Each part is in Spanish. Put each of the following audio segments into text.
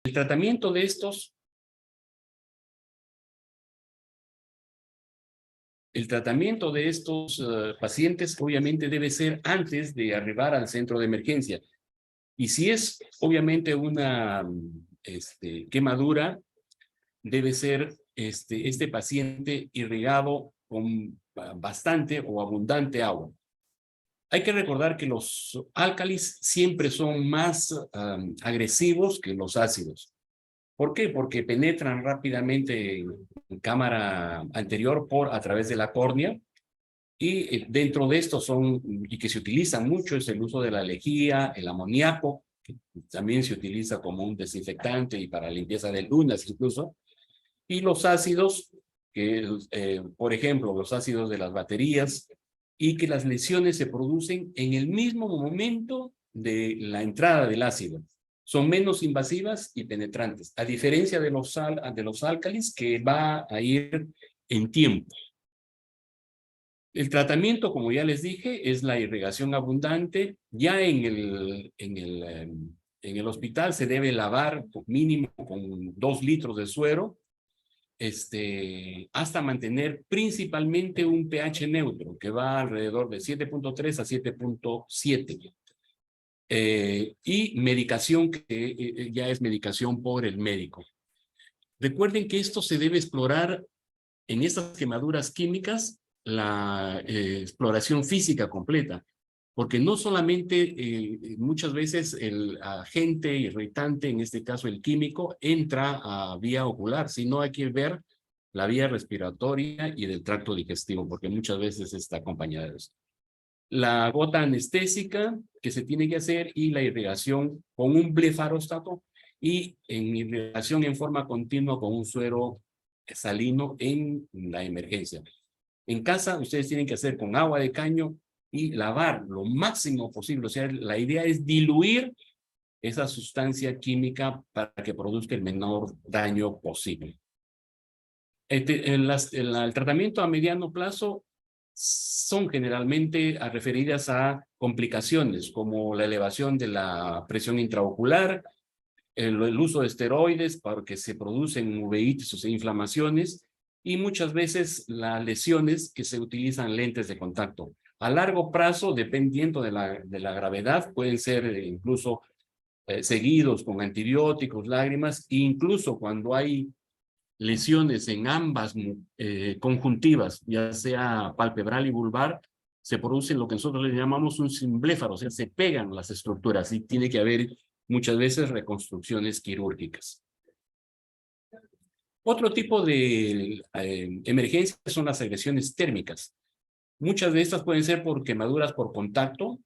El tratamiento de estos pacientes obviamente debe ser antes de arribar al centro de emergencia. Y si es obviamente una quemadura, debe ser este paciente irrigado con bastante o abundante agua. Hay que recordar que los álcalis siempre son más agresivos que los ácidos. ¿Por qué? Porque penetran rápidamente en cámara anterior a través de la córnea, y dentro de estos y que se utilizan mucho, es el uso de la lejía, el amoníaco, que también se utiliza como un desinfectante y para limpieza de lunas incluso, y los ácidos, por ejemplo, los ácidos de las baterías, y que las lesiones se producen en el mismo momento de la entrada del ácido. Son menos invasivas y penetrantes, a diferencia de los álcalis, que va a ir en tiempo. El tratamiento, como ya les dije, es la irrigación abundante. Ya en el hospital se debe lavar mínimo con 2 litros de suero, hasta mantener principalmente un pH neutro, que va alrededor de 7.3 a 7.7. Y medicación que ya es medicación por el médico. Recuerden que esto se debe explorar en estas quemaduras químicas, la exploración física completa, porque no solamente muchas veces el agente irritante, en este caso el químico, entra a vía ocular, sino hay que ver la vía respiratoria y del tracto digestivo, porque muchas veces está acompañada de eso. La gota anestésica que se tiene que hacer y la irrigación con un blefarostato y en irrigación en forma continua con un suero salino en la emergencia. En casa ustedes tienen que hacer con agua de caño y lavar lo máximo posible. O sea, la idea es diluir esa sustancia química para que produzca el menor daño posible. El tratamiento a mediano plazo son generalmente referidas a complicaciones como la elevación de la presión intraocular, el uso de esteroides para que se producen uveitis o inflamaciones, y muchas veces las lesiones que se utilizan lentes de contacto. A largo plazo, dependiendo de la gravedad, pueden ser incluso seguidos con antibióticos, lágrimas, e incluso cuando hay lesiones en ambas conjuntivas, ya sea palpebral y vulvar, se produce lo que nosotros le llamamos un simbléfaro, o sea, se pegan las estructuras y tiene que haber muchas veces reconstrucciones quirúrgicas. Otro tipo de emergencias son las agresiones térmicas. Muchas de estas pueden ser por quemaduras por contacto,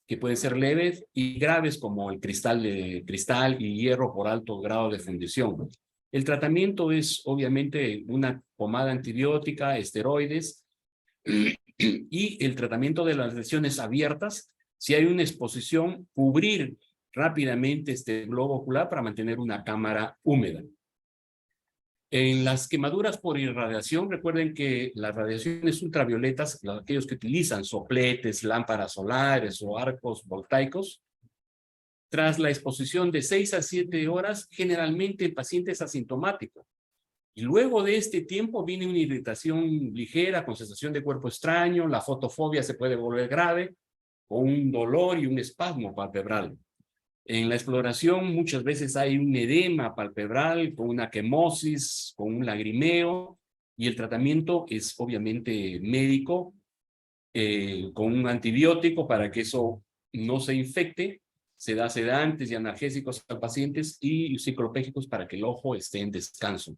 que pueden ser leves y graves, como el cristal y hierro por alto grado de fundición. El tratamiento es obviamente una pomada antibiótica, esteroides, y el tratamiento de las lesiones abiertas, si hay una exposición, cubrir rápidamente este globo ocular para mantener una cámara húmeda. En las quemaduras por irradiación, recuerden que las radiaciones ultravioletas, aquellos que utilizan sopletes, lámparas solares o arcos voltaicos, tras la exposición de 6 a 7 horas, generalmente el paciente es asintomático. Y luego de este tiempo viene una irritación ligera con sensación de cuerpo extraño, la fotofobia se puede volver grave, con un dolor y un espasmo palpebral. En la exploración muchas veces hay un edema palpebral con una quemosis, con un lagrimeo, y el tratamiento es obviamente médico, con un antibiótico para que eso no se infecte. Se da sedantes y analgésicos a pacientes y ciclopégicos para que el ojo esté en descanso.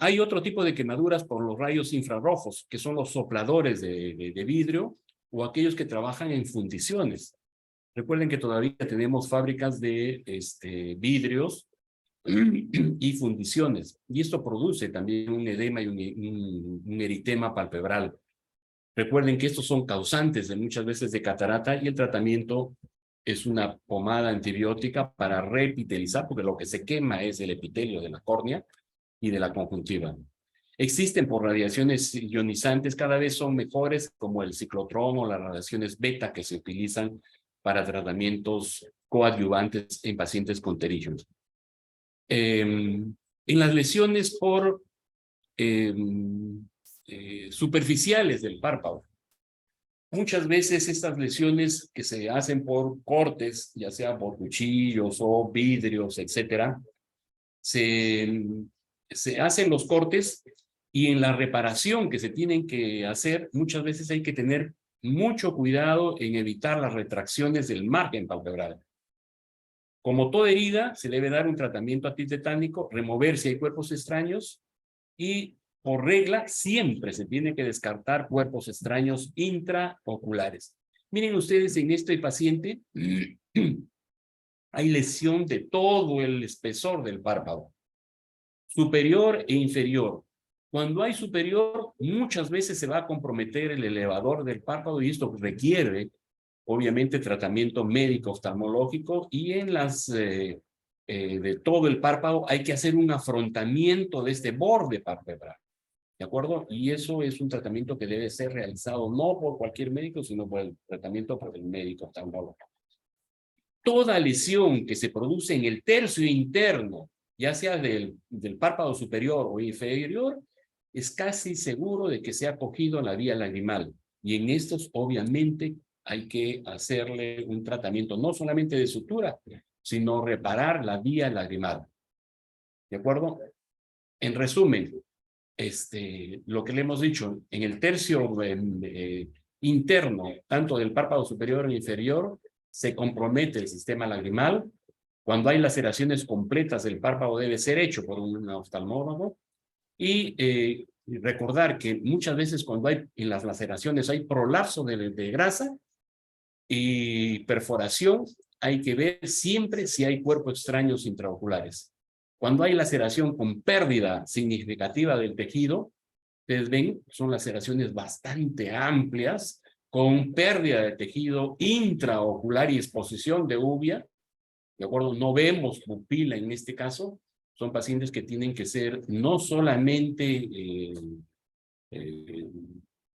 Hay otro tipo de quemaduras por los rayos infrarrojos, que son los sopladores de vidrio o aquellos que trabajan en fundiciones. Recuerden que todavía tenemos fábricas de vidrios y fundiciones, y esto produce también un edema y un eritema palpebral. Recuerden que estos son causantes de muchas veces de catarata, y el tratamiento es una pomada antibiótica para reepitelizar, porque lo que se quema es el epitelio de la córnea y de la conjuntiva. Existen por radiaciones ionizantes, cada vez son mejores, como el ciclotrón o las radiaciones beta, que se utilizan para tratamientos coadyuvantes en pacientes con pterígenos. En las lesiones por superficiales del párpado. Muchas veces estas lesiones que se hacen por cortes, ya sea por cuchillos o vidrios, etcétera, se hacen los cortes y en la reparación que se tienen que hacer, muchas veces hay que tener mucho cuidado en evitar las retracciones del margen palpebral. Como toda herida, se debe dar un tratamiento antitetánico, remover si hay cuerpos extraños y por regla siempre se tiene que descartar cuerpos extraños intraoculares. Miren ustedes en este paciente hay lesión de todo el espesor del párpado, superior e inferior. Cuando hay superior, muchas veces se va a comprometer el elevador del párpado y esto requiere, obviamente, tratamiento médico oftalmológico y en las de todo el párpado hay que hacer un afrontamiento de este borde palpebral. ¿De acuerdo? Y eso es un tratamiento que debe ser realizado no por cualquier médico, sino por el tratamiento por el médico oftalmólogo. Toda lesión que se produce en el tercio interno, ya sea del párpado superior o inferior, es casi seguro de que sea cogido en la vía lagrimal. Y en estos, obviamente, hay que hacerle un tratamiento no solamente de sutura, sino reparar la vía lagrimal. ¿De acuerdo? En resumen, lo que le hemos dicho, en el tercio interno, tanto del párpado superior e inferior, se compromete el sistema lagrimal. Cuando hay laceraciones completas, el párpado debe ser hecho por un oftalmólogo. Y recordar que muchas veces cuando hay en las laceraciones hay prolapso de grasa y perforación, hay que ver siempre si hay cuerpos extraños intraoculares. Cuando hay laceración con pérdida significativa del tejido, ustedes ven, son laceraciones bastante amplias, con pérdida de tejido intraocular y exposición de uvea, ¿de acuerdo? No vemos pupila en este caso, son pacientes que tienen que ser no solamente eh,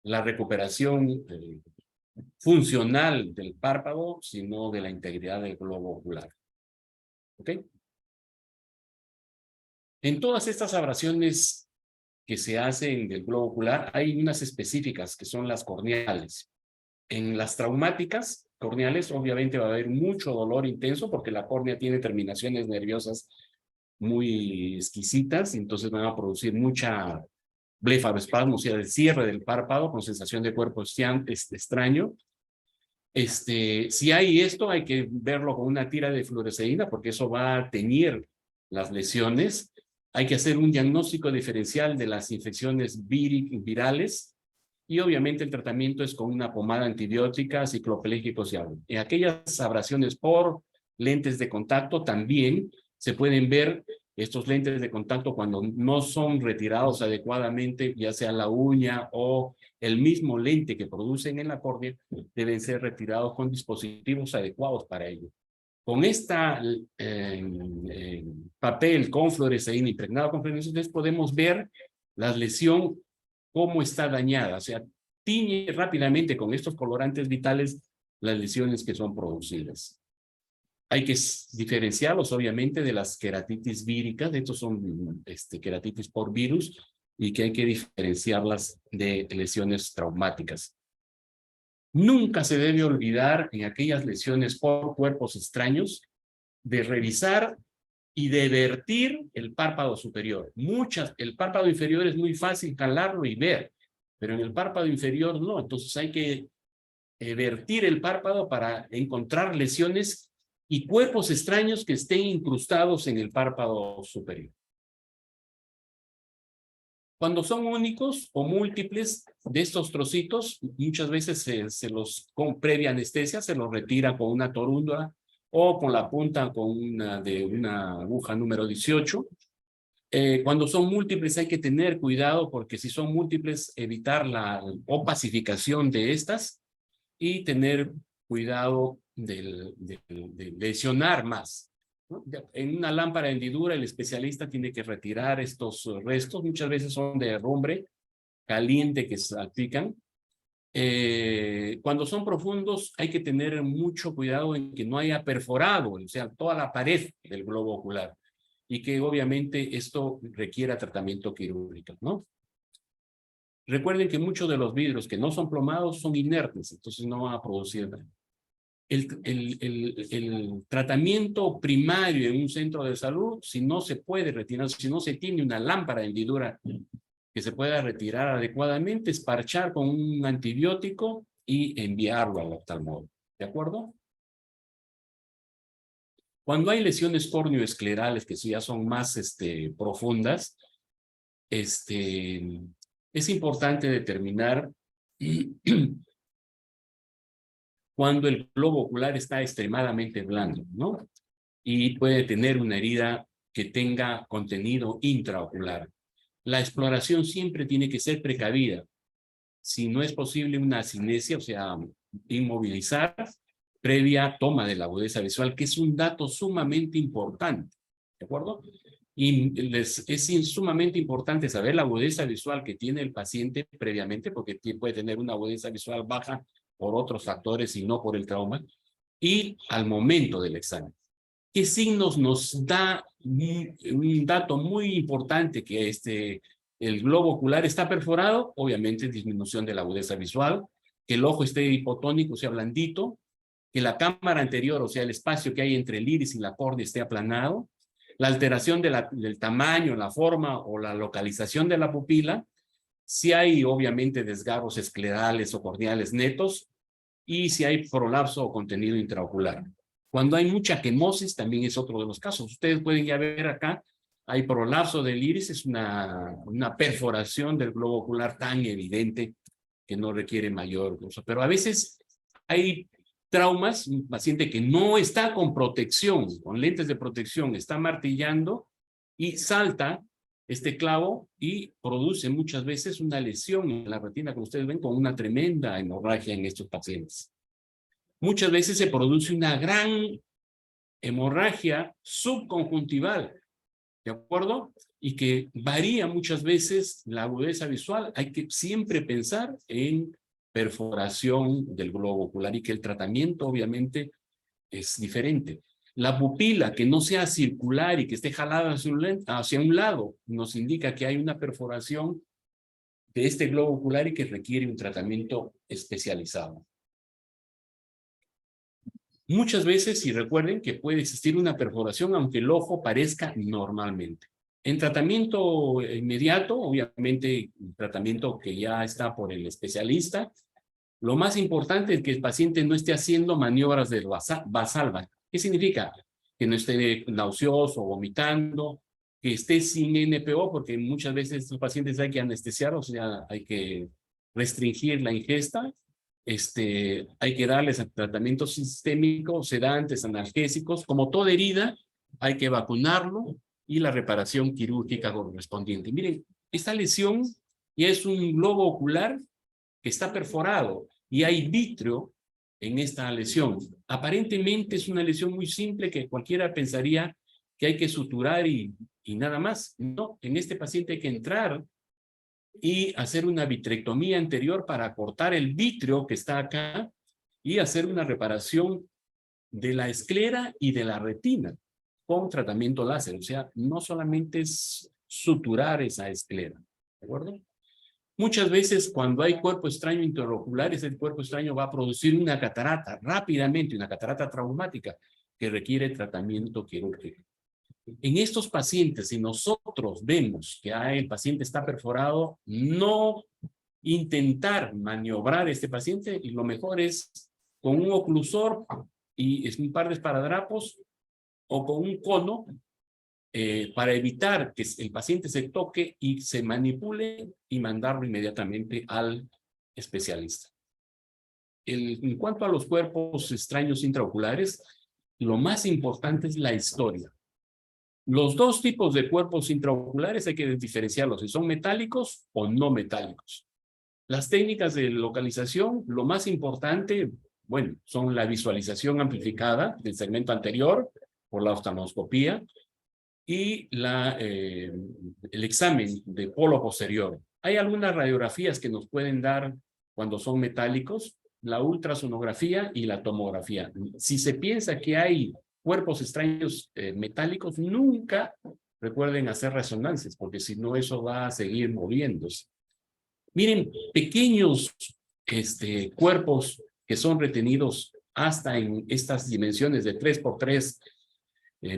la recuperación funcional del párpado, sino de la integridad del globo ocular. ¿Ok? En todas estas abrasiones que se hacen del globo ocular, hay unas específicas que son las corneales. En las traumáticas corneales, obviamente va a haber mucho dolor intenso porque la córnea tiene terminaciones nerviosas muy exquisitas, entonces van a producir mucha blefaroespasmo, o sea, el cierre del párpado con sensación de cuerpo extraño. Si hay esto, hay que verlo con una tira de fluoresceína porque eso va a teñir las lesiones. Hay que hacer un diagnóstico diferencial de las infecciones virales y obviamente el tratamiento es con una pomada antibiótica, ciclopelégicos y agua. En aquellas abrasiones por lentes de contacto también se pueden ver estos lentes de contacto cuando no son retirados adecuadamente, ya sea la uña o el mismo lente que producen en la córnea, deben ser retirados con dispositivos adecuados para ello. Con esta papel con fluoresceína impregnado con fluoresceína, podemos ver la lesión cómo está dañada, o sea, tiñe rápidamente con estos colorantes vitales las lesiones que son producidas. Hay que diferenciarlos, obviamente, de las queratitis víricas. Estos son queratitis por virus y que hay que diferenciarlas de lesiones traumáticas. Nunca se debe olvidar en aquellas lesiones por cuerpos extraños de revisar y de vertir el párpado superior. El párpado inferior es muy fácil jalarlo y ver, pero en el párpado inferior no. Entonces hay que vertir el párpado para encontrar lesiones y cuerpos extraños que estén incrustados en el párpado superior. Cuando son únicos o múltiples de estos trocitos, muchas veces se los, con previa anestesia, se los retira con una torunda o con la punta de una aguja número 18. Cuando son múltiples hay que tener cuidado porque si son múltiples, evitar la opacificación de estas y tener cuidado de lesionar más, ¿no? En una lámpara de hendidura, el especialista tiene que retirar estos restos, muchas veces son de herrumbre caliente que salpican. Cuando son profundos, hay que tener mucho cuidado en que no haya perforado, o sea, toda la pared del globo ocular. y que obviamente esto requiera tratamiento quirúrgico, ¿no? Recuerden que muchos de los vidrios que no son plomados son inertes, entonces no van a producir daño. El tratamiento primario en un centro de salud, si no se puede retirar, si no se tiene una lámpara de hendidura que se pueda retirar adecuadamente, es parchar con un antibiótico y enviarlo al oftalmólogo. ¿De acuerdo? Cuando hay lesiones córneo-esclerales que ya son más profundas, es importante determinar cuando el globo ocular está extremadamente blando, ¿no? Y puede tener una herida que tenga contenido intraocular. La exploración siempre tiene que ser precavida. Si no es posible una asinesia, o sea, inmovilizar, previa toma de la agudeza visual, que es un dato sumamente importante, ¿de acuerdo? Y es sumamente importante saber la agudeza visual que tiene el paciente previamente, porque puede tener una agudeza visual baja por otros factores y no por el trauma, y al momento del examen. ¿Qué signos nos da un dato muy importante que el globo ocular está perforado? Obviamente disminución de la agudeza visual, que el ojo esté hipotónico, o sea, blandito, que la cámara anterior, o sea, el espacio que hay entre el iris y la córnea esté aplanado, la alteración del tamaño, la forma o la localización de la pupila, si hay obviamente desgarros esclerales o corneales netos, y si hay prolapso o contenido intraocular. Cuando hay mucha quemosis, también es otro de los casos. Ustedes pueden ya ver acá, hay prolapso del iris, es una perforación del globo ocular tan evidente que no requiere mayor uso. Pero a veces hay traumas, un paciente que no está con protección, con lentes de protección, está martillando y salta este clavo y produce muchas veces una lesión en la retina, como ustedes ven, con una tremenda hemorragia en estos pacientes. Muchas veces se produce una gran hemorragia subconjuntival, ¿de acuerdo? Y que varía muchas veces la agudeza visual. Hay que siempre pensar en perforación del globo ocular y que el tratamiento obviamente es diferente. La pupila que no sea circular y que esté jalada hacia un lado nos indica que hay una perforación de este globo ocular y que requiere un tratamiento especializado. Muchas veces, y recuerden que puede existir una perforación aunque el ojo parezca normalmente. En tratamiento inmediato, obviamente, tratamiento que ya está por el especialista, lo más importante es que el paciente no esté haciendo maniobras de Valsalva. ¿Qué significa? Que no esté nauseoso, vomitando, que esté sin NPO, porque muchas veces estos pacientes hay que anestesiar, o sea, hay que restringir la ingesta. Hay que darles tratamiento sistémico, sedantes, analgésicos. Como toda herida, hay que vacunarlo y la reparación quirúrgica correspondiente. Miren, esta lesión ya es un globo ocular que está perforado y hay vítreo en esta lesión. Aparentemente es una lesión muy simple que cualquiera pensaría que hay que suturar y nada más. No, en este paciente hay que entrar y hacer una vitrectomía anterior para cortar el vítreo que está acá y hacer una reparación de la esclera y de la retina con tratamiento láser. O sea, no solamente es suturar esa esclera, ¿de acuerdo? Muchas veces cuando hay cuerpo extraño intraocular, ese cuerpo extraño va a producir una catarata rápidamente, una catarata traumática que requiere tratamiento quirúrgico. En estos pacientes, si nosotros vemos que el paciente está perforado, no intentar maniobrar a este paciente, y lo mejor es con un oclusor y un par de esparadrapos o con un cono para evitar que el paciente se toque y se manipule y mandarlo inmediatamente al especialista. En cuanto a los cuerpos extraños intraoculares, lo más importante es la historia. Los dos tipos de cuerpos intraoculares hay que diferenciarlos, si son metálicos o no metálicos. Las técnicas de localización, lo más importante, bueno, son la visualización amplificada del segmento anterior por la oftalmoscopía y el examen de polo posterior. Hay algunas radiografías que nos pueden dar cuando son metálicos, la ultrasonografía y la tomografía. Si se piensa que hay cuerpos extraños metálicos, nunca recuerden hacer resonancias, porque si no eso va a seguir moviéndose. Miren, pequeños cuerpos que son retenidos hasta en estas dimensiones de 3 por 3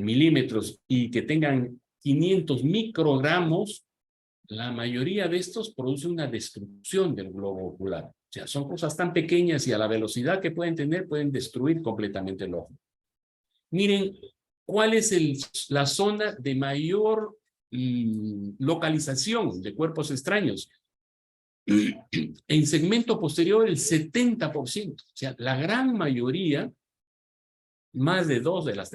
milímetros y que tengan 500 microgramos, la mayoría de estos produce una destrucción del globo ocular. O sea, son cosas tan pequeñas y a la velocidad que pueden tener, pueden destruir completamente el ojo. Miren, ¿cuál es la zona de mayor localización de cuerpos extraños? En segmento posterior, el 70%. O sea, la gran mayoría, más de dos de las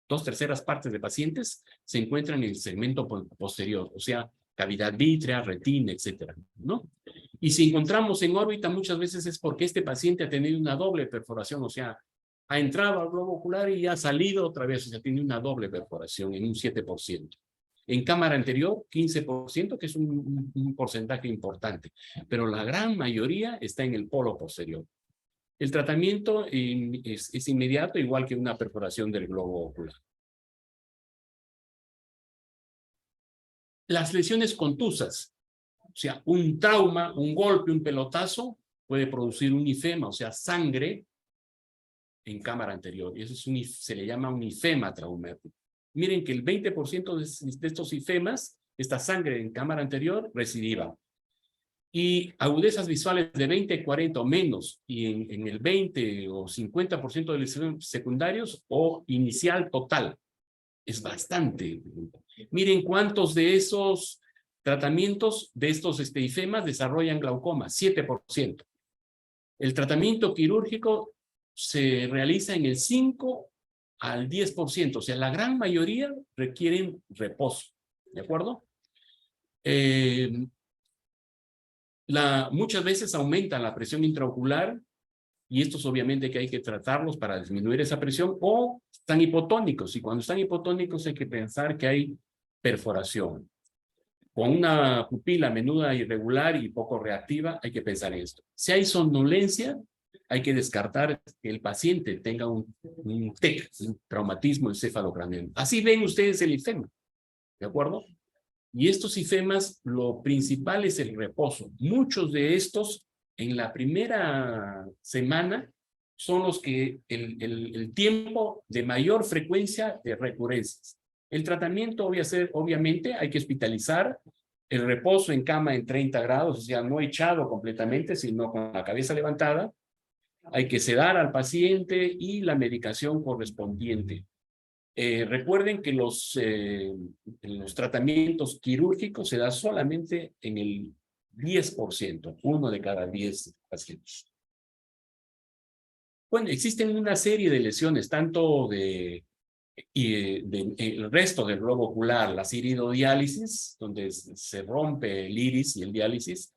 dos terceras partes de pacientes se encuentran en el segmento posterior, o sea, cavidad vítrea, retina, etcétera, ¿no? Y si encontramos en órbita, muchas veces es porque este paciente ha tenido una doble perforación, o sea, ha entrado al globo ocular y ha salido otra vez, o sea, tiene una doble perforación en un 7%. En cámara anterior, 15%, que es un porcentaje importante, pero la gran mayoría está en el polo posterior. El tratamiento es inmediato, igual que una perforación del globo ocular. Las lesiones contusas, o sea, un trauma, un golpe, un pelotazo, puede producir un ifema, o sea, sangre en cámara anterior. Y eso se le llama un ifema traumático. Miren que el 20% de estos ifemas, esta sangre en cámara anterior, recidiva. Y agudezas visuales de 20, 40 o menos, y en el 20 o 50% de lesiones secundarios o inicial total. Es bastante. Miren cuántos de esos tratamientos, de estos ifemas, desarrollan glaucoma, 7%. El tratamiento quirúrgico se realiza en el 5 al 10%, o sea, la gran mayoría requieren reposo, ¿de acuerdo? Muchas veces aumenta la presión intraocular y estos obviamente que hay que tratarlos para disminuir esa presión o están hipotónicos y cuando están hipotónicos hay que pensar que hay perforación. Con una pupila menuda irregular y poco reactiva hay que pensar en esto. Si hay somnolencia, hay que descartar que el paciente tenga un TEC, un traumatismo encefalocraneal. Así ven ustedes el ifema, ¿de acuerdo? Y estos ifemas, lo principal es el reposo. Muchos de estos, en la primera semana, son los que el tiempo de mayor frecuencia de recurrencias. El tratamiento, obviamente, hay que hospitalizar. El reposo en cama en 30 grados, o sea, no echado completamente, sino con la cabeza levantada. Hay que sedar al paciente y la medicación correspondiente. Recuerden que los tratamientos quirúrgicos se da solamente en el 10%, 1 de cada 10 pacientes. Bueno, existen una serie de lesiones, tanto el resto del globo ocular, la iridodiálisis, donde se rompe el iris y el diálisis,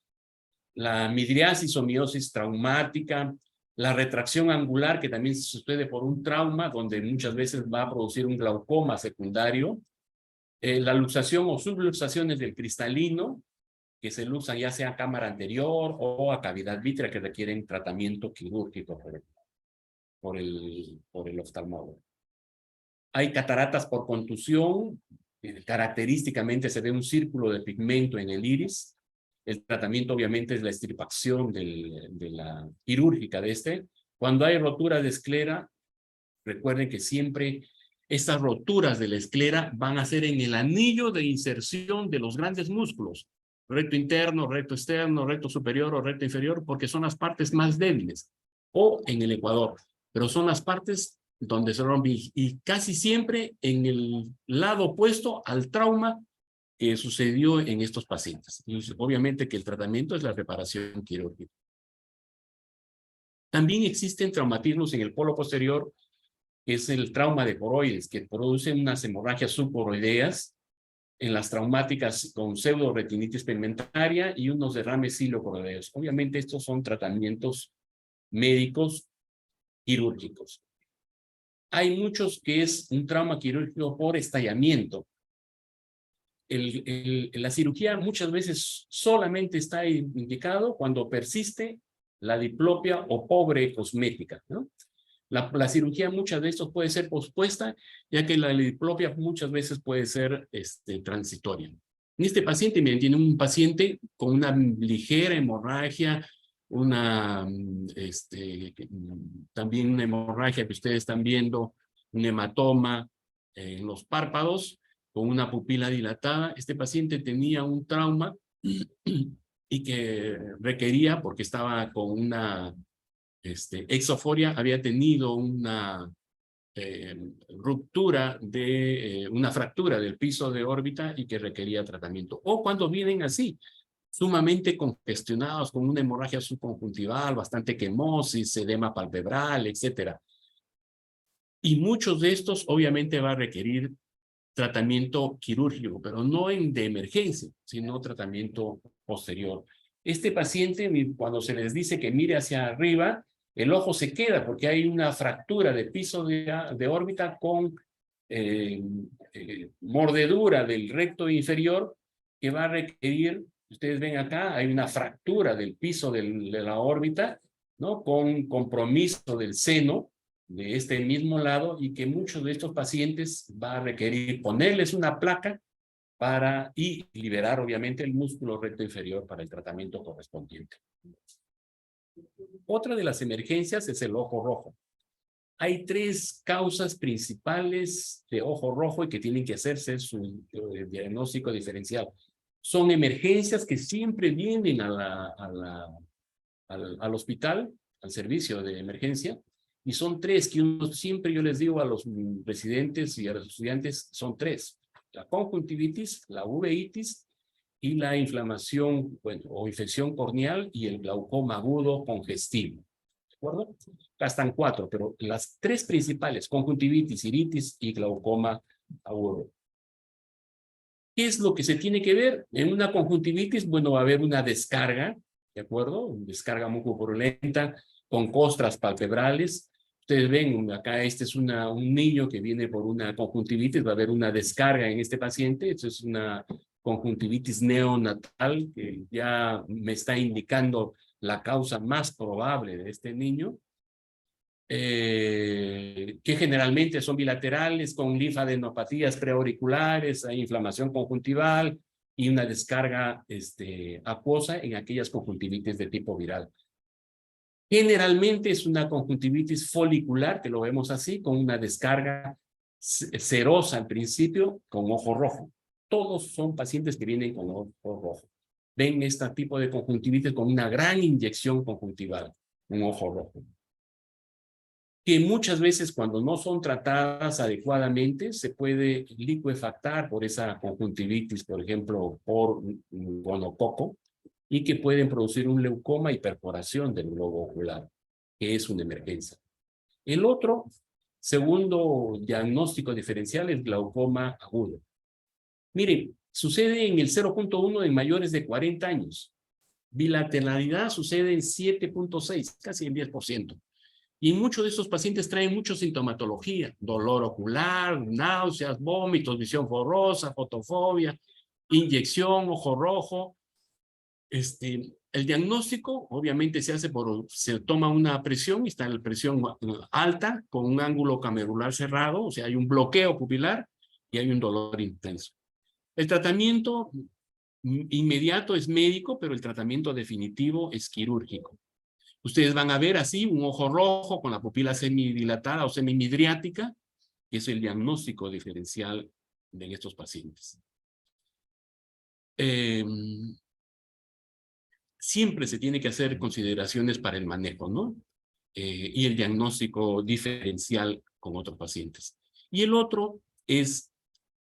la midriasis o miosis traumática, la retracción angular, que también sucede por un trauma, donde muchas veces va a producir un glaucoma secundario, la luxación o subluxaciones del cristalino, que se luxan ya sea a cámara anterior o a cavidad vítrea, que requieren tratamiento quirúrgico por el oftalmólogo. Hay cataratas por contusión, característicamente se ve un círculo de pigmento en el iris. El tratamiento obviamente es la extirpación de la quirúrgica de este. Cuando hay rotura de esclera, recuerden que siempre estas roturas de la esclera van a ser en el anillo de inserción de los grandes músculos, recto interno, recto externo, recto superior o recto inferior, porque son las partes más débiles, o en el ecuador, pero son las partes donde se rompe y casi siempre en el lado opuesto al trauma que sucedió en estos pacientes. Entonces, obviamente que el tratamiento es la reparación quirúrgica. También existen traumatismos en el polo posterior, que es el trauma de coroides, que producen unas hemorragias subcoroideas en las traumáticas con pseudoretinitis pigmentaria y unos derrames silocoroideos. Obviamente estos son tratamientos médicos quirúrgicos. Hay muchos que es un trauma quirúrgico por estallamiento. La cirugía muchas veces solamente está indicado cuando persiste la diplopia o pobre cosmética, ¿no? La cirugía muchas de estos puede ser pospuesta, ya que la diplopia muchas veces puede ser transitoria. En este paciente, miren, tiene un paciente con una ligera hemorragia, también una hemorragia que ustedes están viendo, un hematoma en los párpados, con una pupila dilatada. Este paciente tenía un trauma y que requería, porque estaba con una exoforia, había tenido una ruptura una fractura del piso de órbita y que requería tratamiento. O cuando vienen así, sumamente congestionados, con una hemorragia subconjuntival, bastante quemosis, edema palpebral, etc. Y muchos de estos obviamente va a requerir tratamiento quirúrgico, pero no de emergencia, sino tratamiento posterior. Este paciente, cuando se les dice que mire hacia arriba, el ojo se queda porque hay una fractura de piso de órbita con mordedura del recto inferior que va a requerir, ustedes ven acá, hay una fractura del piso de la órbita, ¿no? Con compromiso del seno de este mismo lado y que muchos de estos pacientes va a requerir ponerles una placa y liberar obviamente el músculo recto inferior para el tratamiento correspondiente. Otra de las emergencias es el ojo rojo. Hay 3 causas principales de ojo rojo y que tienen que hacerse su diagnóstico diferencial. Son emergencias que siempre vienen al hospital, al servicio de emergencia, y son 3 que siempre yo les digo a los residentes y a los estudiantes, son 3. La conjuntivitis, la uveitis y la inflamación, o infección corneal y el glaucoma agudo congestivo. ¿De acuerdo? Acá están 4, pero las 3 principales, conjuntivitis, iritis y glaucoma agudo. ¿Qué es lo que se tiene que ver? En una conjuntivitis, bueno, va a haber una descarga, ¿de acuerdo? Una descarga mucopurulenta con costras palpebrales. Ustedes ven, acá este es un niño que viene por una conjuntivitis, va a haber una descarga en este paciente. Esto es una conjuntivitis neonatal que ya me está indicando la causa más probable de este niño. Que generalmente son bilaterales con linfadenopatías preauriculares, hay inflamación conjuntival y una descarga acuosa en aquellas conjuntivitis de tipo viral. Generalmente es una conjuntivitis folicular, que lo vemos así, con una descarga serosa al principio, con ojo rojo. Todos son pacientes que vienen con ojo rojo. Ven este tipo de conjuntivitis con una gran inyección conjuntival, un ojo rojo, que muchas veces cuando no son tratadas adecuadamente se puede licuefactar por esa conjuntivitis, por ejemplo, por gonococo, y que pueden producir un leucoma y perforación del globo ocular, que es una emergencia. El otro, segundo diagnóstico diferencial, es glaucoma agudo. Miren, sucede en el 0.1 en mayores de 40 años. Bilateralidad sucede en 7.6, casi en 10%. Y muchos de estos pacientes traen mucha sintomatología, dolor ocular, náuseas, vómitos, visión borrosa, fotofobia, inyección, ojo rojo. El diagnóstico obviamente se toma una presión, está la presión alta con un ángulo camerular cerrado, o sea, hay un bloqueo pupilar y hay un dolor intenso. El tratamiento inmediato es médico, pero el tratamiento definitivo es quirúrgico. Ustedes van a ver así un ojo rojo con la pupila semidilatada o semimidriática, que es el diagnóstico diferencial de estos pacientes. Siempre se tiene que hacer consideraciones para el manejo, ¿no? Y el diagnóstico diferencial con otros pacientes. Y el otro es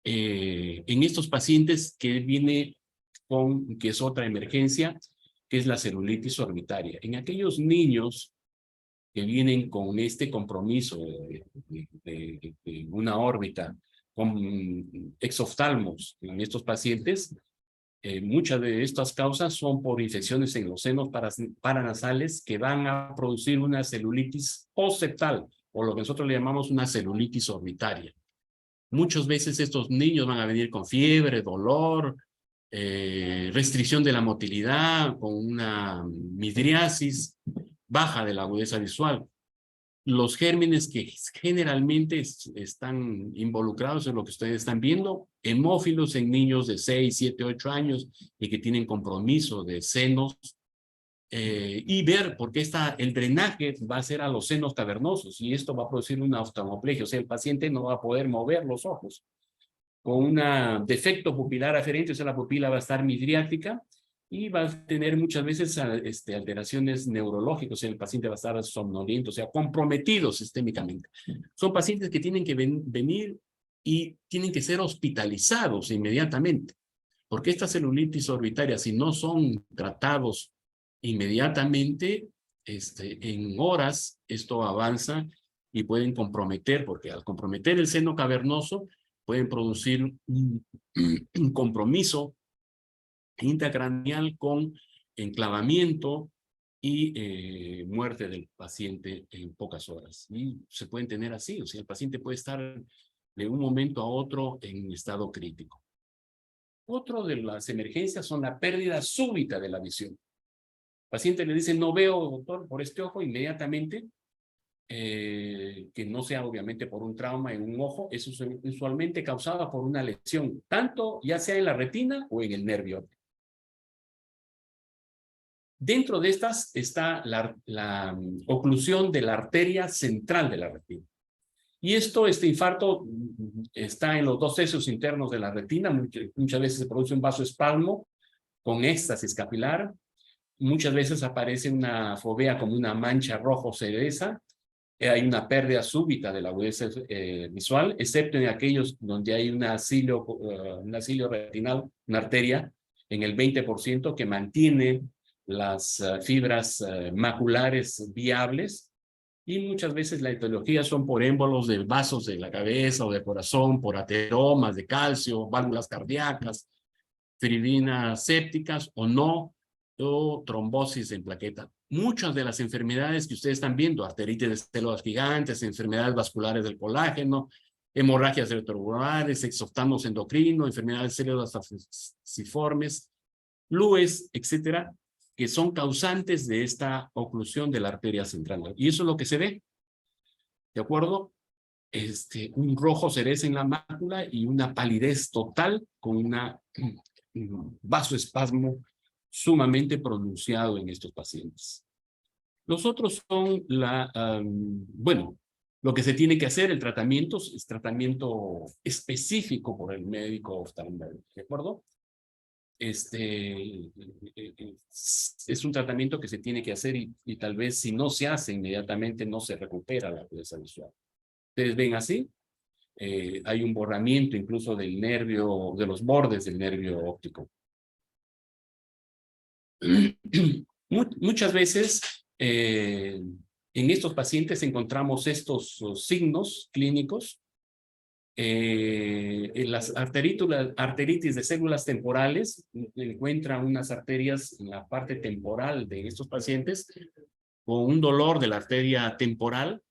en estos pacientes que que es otra emergencia, que es la celulitis orbitaria. En aquellos niños que vienen con este compromiso de una órbita con exoftalmos en estos pacientes, muchas de estas causas son por infecciones en los senos paranasales que van a producir una celulitis postseptal, o lo que nosotros le llamamos una celulitis orbitaria. Muchas veces estos niños van a venir con fiebre, dolor, restricción de la motilidad, con una midriasis, baja de la agudeza visual. Los gérmenes que generalmente están involucrados en lo que ustedes están viendo, hemófilos en niños de 6, 7, 8 años y que tienen compromiso de senos, y ver por qué el drenaje va a ser a los senos cavernosos y esto va a producir una oftalmoplegia, o sea, el paciente no va a poder mover los ojos. Con un defecto pupilar aferente, o sea, la pupila va a estar midriática y va a tener muchas veces alteraciones neurológicas, o sea, el paciente va a estar somnoliento, o sea, comprometido sistémicamente. Son pacientes que tienen que venir y tienen que ser hospitalizados inmediatamente, porque esta celulitis orbitaria, si no son tratados inmediatamente, en horas, esto avanza y pueden comprometer, porque al comprometer el seno cavernoso, pueden producir un compromiso intracraneal con enclavamiento y muerte del paciente en pocas horas. Y se pueden tener así, o sea, el paciente puede estar de un momento a otro en estado crítico. Otro de las emergencias son la pérdida súbita de la visión. El paciente le dice, no veo, doctor, por este ojo, inmediatamente, que no sea obviamente por un trauma en un ojo, es usualmente causada por una lesión, tanto ya sea en la retina o en el nervio óptico. Dentro de estas está la oclusión de la arteria central de la retina. Y este infarto está en los dos sesos internos de la retina, muchas veces se produce un vasoespasmo con éxtasis capilar, muchas veces aparece una fovea como una mancha rojo cereza, hay una pérdida súbita de la agudeza visual, excepto en aquellos donde hay un cilio retinal, una arteria, en el 20% que mantiene las fibras maculares viables, y muchas veces la etiología son por émbolos de vasos de la cabeza o de corazón, por ateromas de calcio, válvulas cardíacas, fibrinas sépticas o no, o trombosis en plaqueta. Muchas de las enfermedades que ustedes están viendo, arteritis de células gigantes, enfermedades vasculares del colágeno, hemorragias retrobulares, exoftamos endocrino, enfermedades de células falciformes, LUES, etcétera, que son causantes de esta oclusión de la arteria central. Y eso es lo que se ve, ¿de acuerdo? Un rojo cereza en la mácula y una palidez total con un vasoespasmo sumamente pronunciado en estos pacientes. Los otros son bueno, lo que se tiene que hacer, el tratamiento, es tratamiento específico por el médico oftalmólogo, ¿de acuerdo? Es un tratamiento que se tiene que hacer y tal vez si no se hace inmediatamente no se recupera la agudeza visual. Ustedes ven así, hay un borramiento incluso del nervio, de los bordes del nervio óptico. Muchas veces en estos pacientes encontramos estos signos clínicos. En las arteritis de células temporales, encuentran unas arterias en la parte temporal de estos pacientes con un dolor de la arteria temporal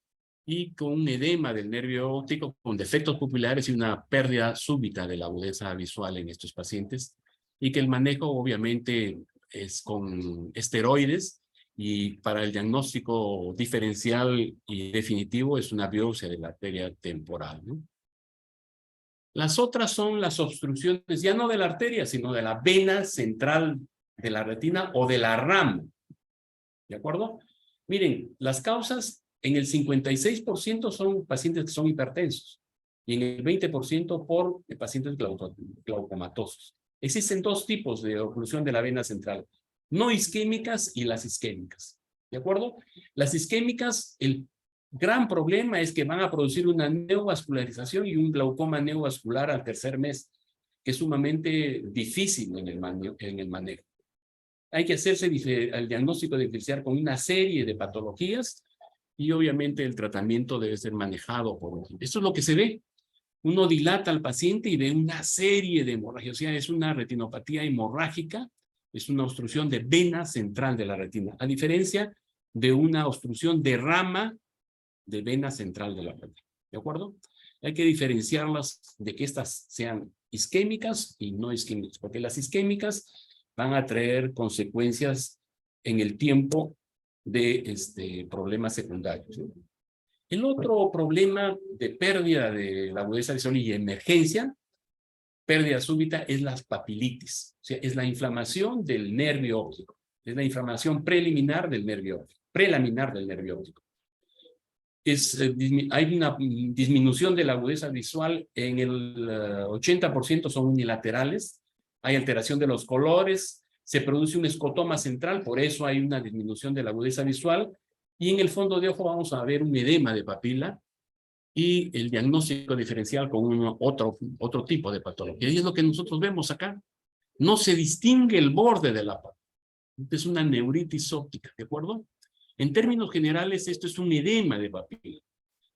y con un edema del nervio óptico, con defectos pupilares y una pérdida súbita de la agudeza visual en estos pacientes, y que el manejo obviamente es con esteroides, y para el diagnóstico diferencial y definitivo es una biopsia de la arteria temporal, ¿no? Las otras son las obstrucciones, ya no de la arteria, sino de la vena central de la retina o de la rama. ¿De acuerdo? Miren, las causas en el 56% son pacientes que son hipertensos y en el 20% por pacientes glaucomatosos. Existen dos tipos de oclusión de la vena central, no isquémicas y las isquémicas. ¿De acuerdo? Las isquémicas, el gran problema es que van a producir una neovascularización y un glaucoma neovascular al tercer mes, que es sumamente difícil en el manejo. Hay que hacerse el diagnóstico diferencial con una serie de patologías y obviamente el tratamiento debe ser manejado por... Esto es lo que se ve. Uno dilata al paciente y ve una serie de hemorragias. O sea, es una retinopatía hemorrágica, es una obstrucción de vena central de la retina, a diferencia de una obstrucción de rama de vena central de la retina. ¿De acuerdo? Hay que diferenciarlas de que estas sean isquémicas y no isquémicas, porque las isquémicas van a traer consecuencias en el tiempo de problemas secundarios, ¿no? El otro problema de pérdida de la agudeza visual y emergencia, pérdida súbita, es las papilitis. O sea, es la inflamación del nervio óptico. Es la inflamación preliminar del nervio óptico, prelaminar del nervio óptico. Hay una disminución de la agudeza visual en el 80% son unilaterales, hay alteración de los colores, se produce un escotoma central, por eso hay una disminución de la agudeza visual, y en el fondo de ojo vamos a ver un edema de papila y el diagnóstico diferencial con otro tipo de patología. Y es lo que nosotros vemos acá. No se distingue el borde de la papila. Es una neuritis óptica, ¿de acuerdo? En términos generales, esto es un edema de papila,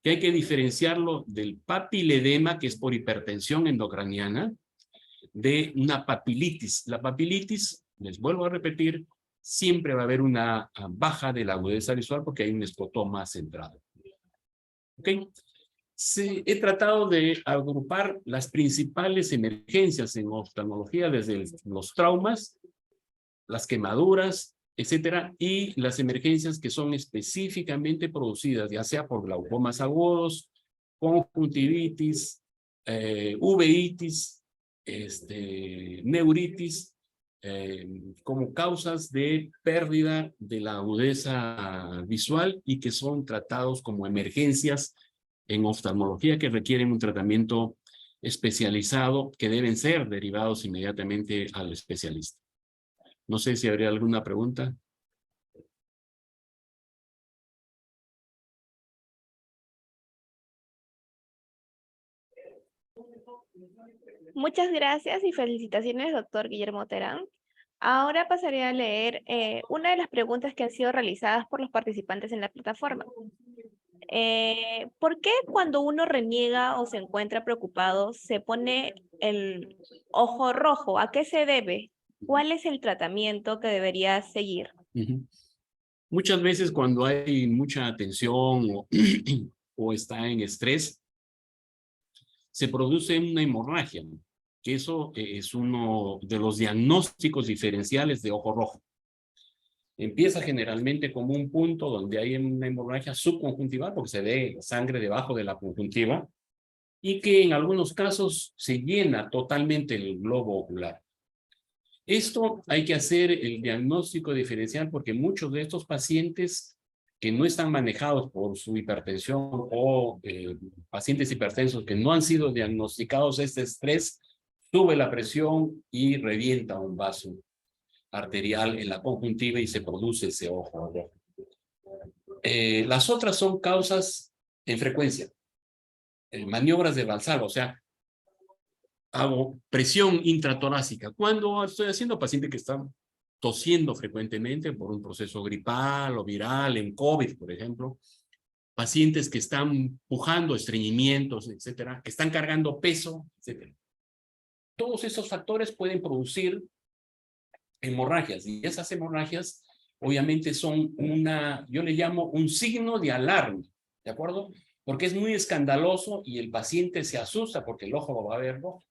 que hay que diferenciarlo del papiledema, que es por hipertensión endocraniana, de una papilitis. La papilitis, les vuelvo a repetir, siempre va a haber una baja de la agudeza visual porque hay un escotoma centrado. ¿Ok? He tratado de agrupar las principales emergencias en oftalmología, desde los traumas, las quemaduras, etcétera, y las emergencias que son específicamente producidas, ya sea por glaucomas agudos, conjuntivitis, uveitis, neuritis, como causas de pérdida de la agudeza visual y que son tratados como emergencias en oftalmología que requieren un tratamiento especializado que deben ser derivados inmediatamente al especialista. No sé si habría alguna pregunta. Muchas gracias y felicitaciones, doctor Guillermo Terán. Ahora pasaré a leer una de las preguntas que han sido realizadas por los participantes en la plataforma. ¿Por qué cuando uno reniega o se encuentra preocupado se pone el ojo rojo? ¿A qué se debe? ¿Cuál es el tratamiento que debería seguir? Muchas veces cuando hay mucha tensión o está en estrés, se produce una hemorragia, que eso es uno de los diagnósticos diferenciales de ojo rojo. Empieza generalmente como un punto donde hay una hemorragia subconjuntival, porque se ve sangre debajo de la conjuntiva, y que en algunos casos se llena totalmente el globo ocular. Esto hay que hacer el diagnóstico diferencial porque muchos de estos pacientes que no están manejados por su hipertensión o pacientes hipertensos que no han sido diagnosticados este estrés, sube la presión y revienta un vaso arterial en la conjuntiva y se produce ese ojo rojo. Las otras son causas en frecuencia, maniobras de Valsalva, o sea, hago presión intratorácica. Cuando estoy haciendo paciente que está tosiendo frecuentemente por un proceso gripal o viral, en COVID, por ejemplo, pacientes que están pujando, estreñimientos, etcétera, que están cargando peso, etcétera. Todos esos factores pueden producir hemorragias y esas hemorragias obviamente son yo le llamo un signo de alarma, ¿de acuerdo? Porque es muy escandaloso y el paciente se asusta porque el ojo lo va a ver rojo.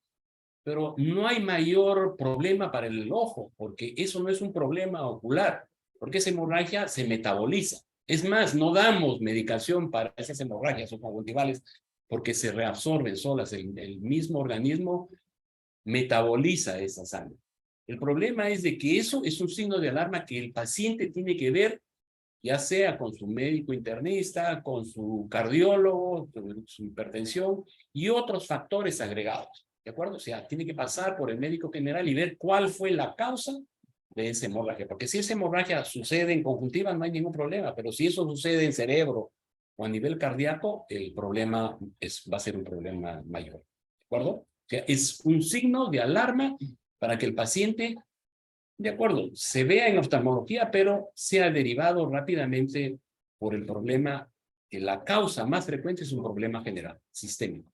Pero no hay mayor problema para el ojo, porque eso no es un problema ocular, porque esa hemorragia se metaboliza. Es más, no damos medicación para esas hemorragias o conjuntivales porque se reabsorben solas. El mismo organismo metaboliza esa sangre. El problema es de que eso es un signo de alarma que el paciente tiene que ver, ya sea con su médico internista, con su cardiólogo, su hipertensión y otros factores agregados. ¿De acuerdo? O sea, tiene que pasar por el médico general y ver cuál fue la causa de esa hemorragia. Porque si esa hemorragia sucede en conjuntiva, no hay ningún problema. Pero si eso sucede en cerebro o a nivel cardíaco, el problema va a ser un problema mayor. ¿De acuerdo? O sea, es un signo de alarma para que el paciente, de acuerdo, se vea en oftalmología, pero sea derivado rápidamente por el problema, que la causa más frecuente es un problema general, sistémico.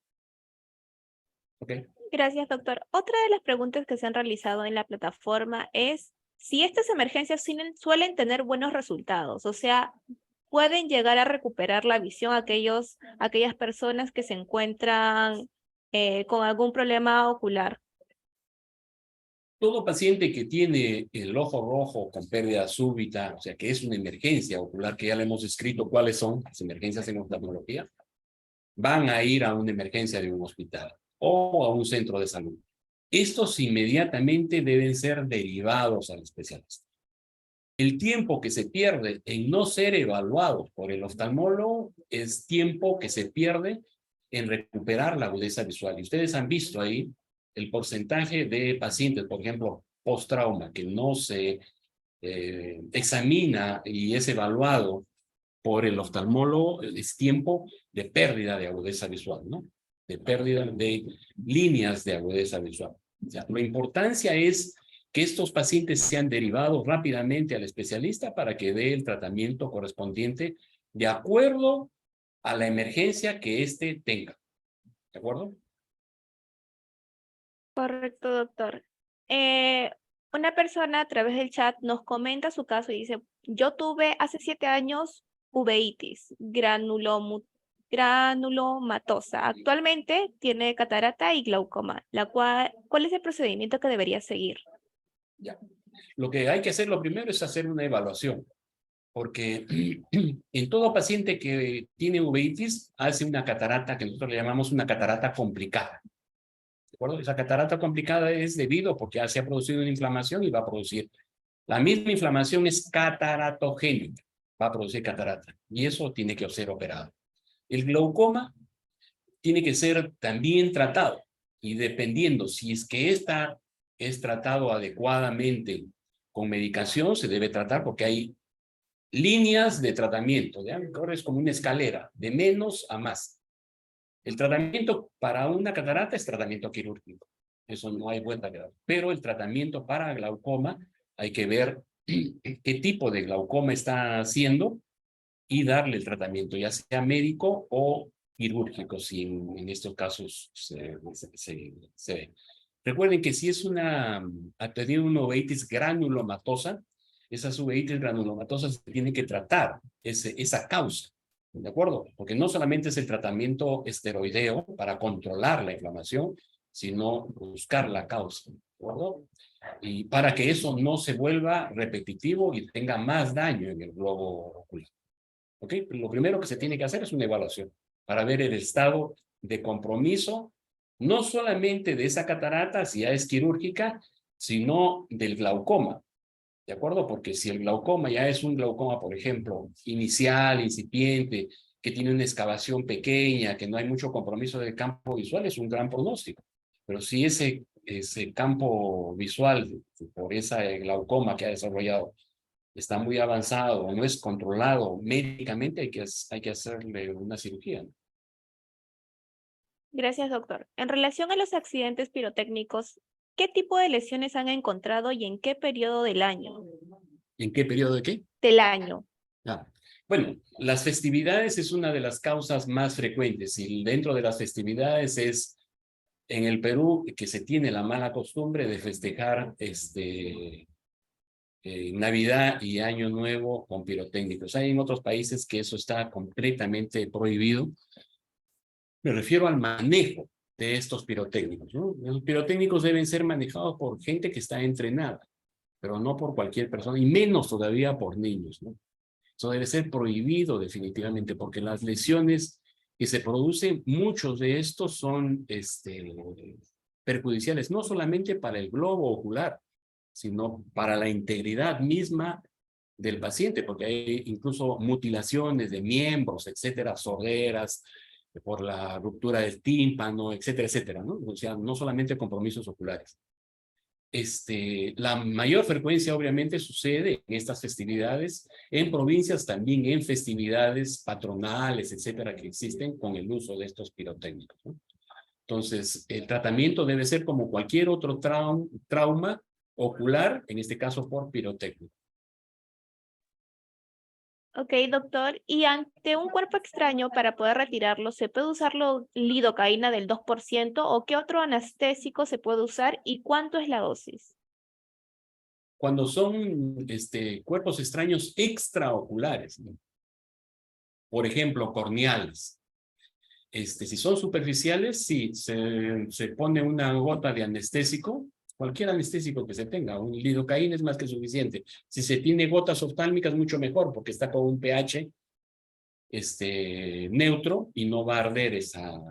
¿Ok? Gracias, doctor. Otra de las preguntas que se han realizado en la plataforma es si estas emergencias suelen tener buenos resultados, o sea, pueden llegar a recuperar la visión aquellas personas que se encuentran con algún problema ocular. Todo paciente que tiene el ojo rojo con pérdida súbita, o sea, que es una emergencia ocular, que ya le hemos escrito cuáles son las emergencias en oftalmología, van a ir a una emergencia de un hospital o a un centro de salud. Estos inmediatamente deben ser derivados al especialista. El tiempo que se pierde en no ser evaluados por el oftalmólogo es tiempo que se pierde en recuperar la agudeza visual. Y ustedes han visto ahí el porcentaje de pacientes, por ejemplo, post-trauma, que no se examina y es evaluado por el oftalmólogo, es tiempo de pérdida de agudeza visual, ¿no? De pérdida de líneas de agudeza visual. O sea, la importancia es que estos pacientes sean derivados rápidamente al especialista para que dé el tratamiento correspondiente de acuerdo a la emergencia que éste tenga. ¿De acuerdo? Correcto, doctor. Una persona a través del chat nos comenta su caso y dice, yo tuve hace 7 años uveitis, granulomatosa. Actualmente tiene catarata y glaucoma, ¿cuál es el procedimiento que debería seguir? Ya. Lo que hay que hacer lo primero es hacer una evaluación, porque en todo paciente que tiene uveitis hace una catarata que nosotros le llamamos una catarata complicada. ¿De acuerdo? Esa catarata complicada es debido porque se ha producido una inflamación y va a producir. La misma inflamación es cataratogénica, va a producir catarata y eso tiene que ser operado. El glaucoma tiene que ser también tratado y dependiendo si es que esta es tratado adecuadamente con medicación, se debe tratar porque hay líneas de tratamiento. Ahora es como una escalera, de menos a más. El tratamiento para una catarata es tratamiento quirúrgico. Eso no hay vuelta que dar. Pero el tratamiento para glaucoma hay que ver qué tipo de glaucoma está haciendo y darle el tratamiento, ya sea médico o quirúrgico, si en estos casos se ve. Recuerden que si ha tenido una uveitis granulomatosa, esas uveitis granulomatosas se tiene que tratar esa causa. ¿De acuerdo? Porque no solamente es el tratamiento esteroideo para controlar la inflamación, sino buscar la causa. ¿De acuerdo? Y para que eso no se vuelva repetitivo y tenga más daño en el globo ocular. ¿Ok? Lo primero que se tiene que hacer es una evaluación para ver el estado de compromiso, no solamente de esa catarata, si ya es quirúrgica, sino del glaucoma. ¿De acuerdo? Porque si el glaucoma ya es un glaucoma, por ejemplo, inicial, incipiente, que tiene una excavación pequeña, que no hay mucho compromiso del campo visual, es un gran pronóstico. Pero si ese campo visual, por esa glaucoma que ha desarrollado, está muy avanzado o no es controlado médicamente, hay que hacerle una cirugía, ¿no? Gracias, doctor. En relación a los accidentes pirotécnicos, ¿qué tipo de lesiones han encontrado y en qué periodo del año? ¿En qué periodo de qué? Del año. Ah, bueno, las festividades es una de las causas más frecuentes y dentro de las festividades es en el Perú que se tiene la mala costumbre de festejar Navidad y Año Nuevo con pirotécnicos. Hay en otros países que eso está completamente prohibido. Me refiero al manejo de estos pirotécnicos, ¿no? Los pirotécnicos deben ser manejados por gente que está entrenada, pero no por cualquier persona, y menos todavía por niños, ¿no? Eso debe ser prohibido definitivamente, porque las lesiones que se producen, muchos de estos son perjudiciales, no solamente para el globo ocular, sino para la integridad misma del paciente, porque hay incluso mutilaciones de miembros, etcétera, sorderas, por la ruptura del tímpano, etcétera, etcétera, ¿no? O sea, no solamente compromisos oculares. La mayor frecuencia obviamente sucede en estas festividades, en provincias también en festividades patronales, etcétera, que existen con el uso de estos pirotécnicos, ¿no? Entonces, el tratamiento debe ser como cualquier otro trauma ocular, en este caso por pirotécnico. Ok, doctor. Y ante un cuerpo extraño, para poder retirarlo, ¿se puede usar lidocaína del 2% o qué otro anestésico se puede usar y cuánto es la dosis? Cuando son cuerpos extraños extraoculares, ¿no? Por ejemplo, corneales. Si son superficiales, sí, se pone una gota de anestésico cualquier anestésico que se tenga. Un lidocaína es más que suficiente. Si se tiene gotas oftálmicas, mucho mejor, porque está con un pH neutro y no va a arder esa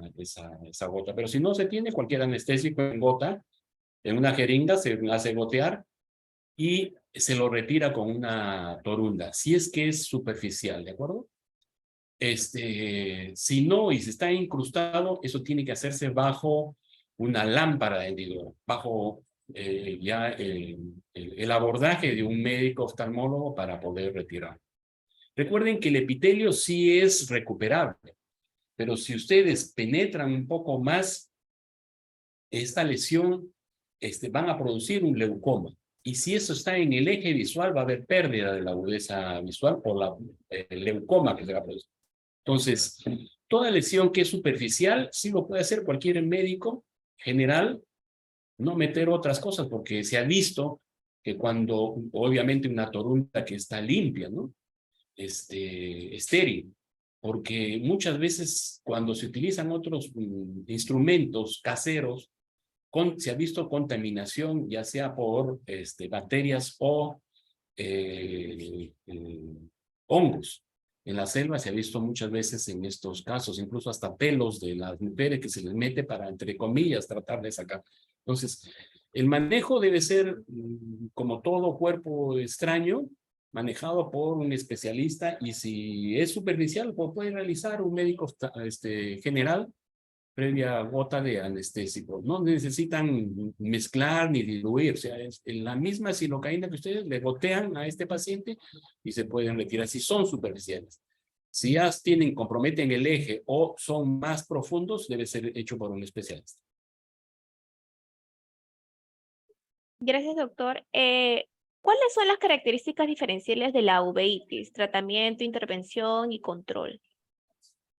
gota. Pero si no se tiene, cualquier anestésico en gota, en una jeringa se hace gotear y se lo retira con una torunda, si es que es superficial, ¿de acuerdo? Si no y si está incrustado, eso tiene que hacerse bajo una lámpara de hendidura, bajo el abordaje de un médico oftalmólogo para poder retirar. Recuerden que el epitelio sí es recuperable, pero si ustedes penetran un poco más esta lesión, van a producir un leucoma. Y si eso está en el eje visual, va a haber pérdida de la agudeza visual por el leucoma que se va a producir. Entonces, toda lesión que es superficial, sí lo puede hacer cualquier médico general, no meter otras cosas, porque se ha visto que cuando, obviamente, una torunda que está limpia, ¿no? Estéril, porque muchas veces cuando se utilizan otros instrumentos caseros, se ha visto contaminación, ya sea por bacterias o hongos. En la selva se ha visto muchas veces en estos casos, incluso hasta pelos de las mujeres que se les mete para, entre comillas, tratar de sacar. Entonces, el manejo debe ser, como todo cuerpo extraño, manejado por un especialista, y si es superficial, pues puede realizar un médico general previa gota de anestésico. No necesitan mezclar ni diluir, o sea, es en la misma silocaína que ustedes le gotean a este paciente y se pueden retirar si son superficiales. Si ya comprometen el eje o son más profundos, debe ser hecho por un especialista. Gracias, doctor. ¿Cuáles son las características diferenciales de la uveitis? Tratamiento, intervención y control.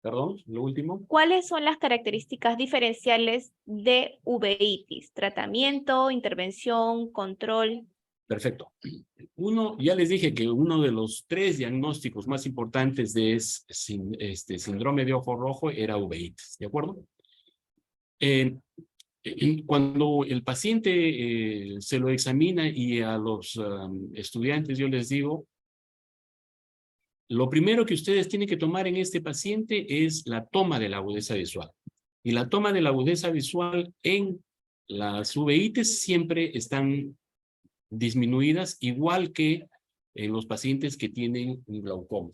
Perdón, lo último. ¿Cuáles son las características diferenciales de uveitis? Tratamiento, intervención, control. Perfecto. Ya les dije que uno de los 3 diagnósticos más importantes de síndrome de ojo rojo era uveitis, ¿de acuerdo? Cuando el paciente se lo examina y a los estudiantes yo les digo, lo primero que ustedes tienen que tomar en este paciente es la toma de la agudeza visual. Y la toma de la agudeza visual en las uveitis siempre están disminuidas, igual que en los pacientes que tienen un glaucoma,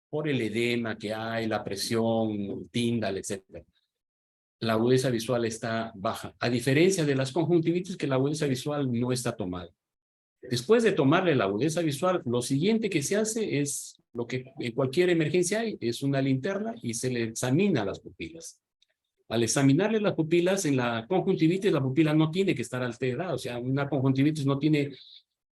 por el edema que hay, la presión, Tyndall, etc. La agudeza visual está baja, a diferencia de las conjuntivitis, que la agudeza visual no está tomada. Después de tomarle la agudeza visual, lo siguiente que se hace es lo que en cualquier emergencia hay, es una linterna y se le examina las pupilas. Al examinarle las pupilas, en la conjuntivitis la pupila no tiene que estar alterada, o sea, una conjuntivitis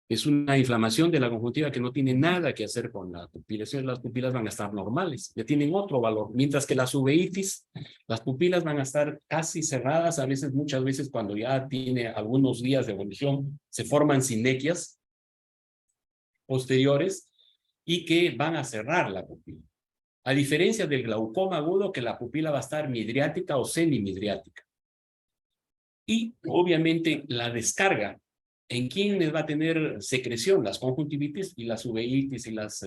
es una inflamación de la conjuntiva que no tiene nada que hacer con la pupila. Las pupilas van a estar normales, ya tienen otro valor, mientras que las uveitis, las pupilas van a estar casi cerradas, muchas veces cuando ya tiene algunos días de evolución, se forman sinequias posteriores y que van a cerrar la pupila. A diferencia del glaucoma agudo, que la pupila va a estar midriática o semimidriática. Y obviamente la descarga, ¿en quiénes va a tener secreción? Las conjuntivitis y las uveitis y las